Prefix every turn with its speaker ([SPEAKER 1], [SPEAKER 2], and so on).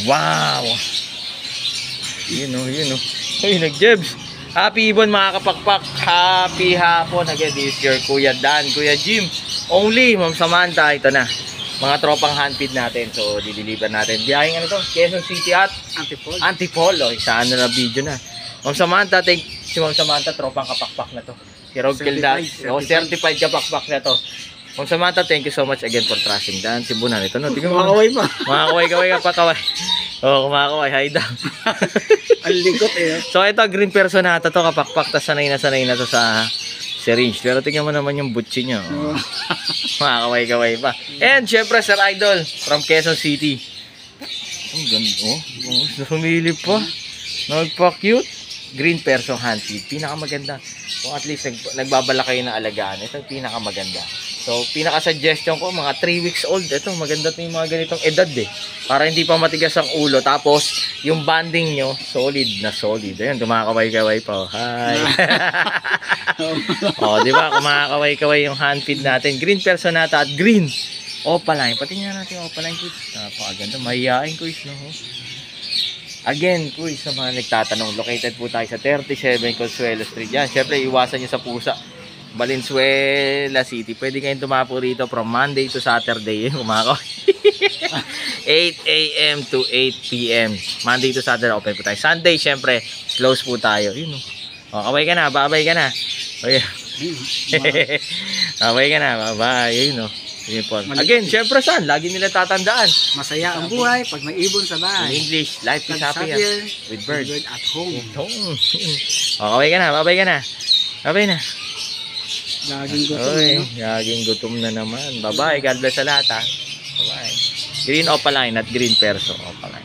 [SPEAKER 1] Wow! Yun o, yun o. Uy, nag-jebs. Happy Ibon mga kapakpak. Happy hapon. Again, this is your Kuya Dan, Kuya Jim. Only, Ma'am Samantha. Ito na. Mga tropang handfeed natin. So, dideliver natin. Biyahing ano to? Quezon City at Antipolo. Isa ano na video na. Ma'am Samantha, si Ma'am Samantha, tropang kapakpak na to. Si Rob Kilda. Certified kapakpak na to. Ma'am Samantha, thank you so much again for trusting Dan. Si Bunan, ito no. Tingnan mo.
[SPEAKER 2] Makakaway pa.
[SPEAKER 1] Makakaway ka pa, kaway. Oo, kumakaway. Hi down.
[SPEAKER 2] Ang likot eh.
[SPEAKER 1] So, ito, green personata to. Kapakpak. Tas sanay na to sa syringe. Pero tingnan mo naman yung butchi nyo. Makakaway-kaway pa. And, syempre, Sir Idol from Quezon City. Ang ganda. Oh, sumilip pa. Nagpa-cute. Green person handfeed. Pinakamaganda. Kung at least nagbabala kayo ng alagaan. Ito yung pinakamaganda. So, pinaka-suggestion ko, mga 3 weeks old. Ito, maganda ito yung mga ganitong edad eh. Para hindi pa matigas ang ulo. Tapos, yung banding nyo, solid na solid. Ayan, kumakaway-kaway pa. Oh. Hi! O, di ba? Kumakaway-kaway yung handfeed natin. Green personata at green opaline. Patingnan natin yung opaline, kuys. Napakaganda. Mahihain, kuys. No? Again, kuys, sa mga nagtatanong, located po tayo sa 37 Consuelo Street. Yan, syempre, iwasan nyo sa pusa. Valenzuela City. Pwede kayong tumapo rito from Monday to Saturday. Kumakaway. 8 a.m. to 8 p.m. Monday to Saturday open po tayo. Sunday, syempre, close po tayo. Yun, no? O, kaway ka na, babay ka na. Okay. Kaway ka na, babay. Yun, no? Again, syempre saan? Lagi nila tatandaan.
[SPEAKER 2] Masaya ang buhay pag may ibon sa bahay.
[SPEAKER 1] In English, life is happy with bird
[SPEAKER 2] at home.
[SPEAKER 1] O, kaway ka na, babay ka na. Babay na.
[SPEAKER 2] Laging gutom.
[SPEAKER 1] Oy, laging gutom na naman. Bye-bye. God bless sa lahat ha. Bye-bye. Green opaline at green perso opaline.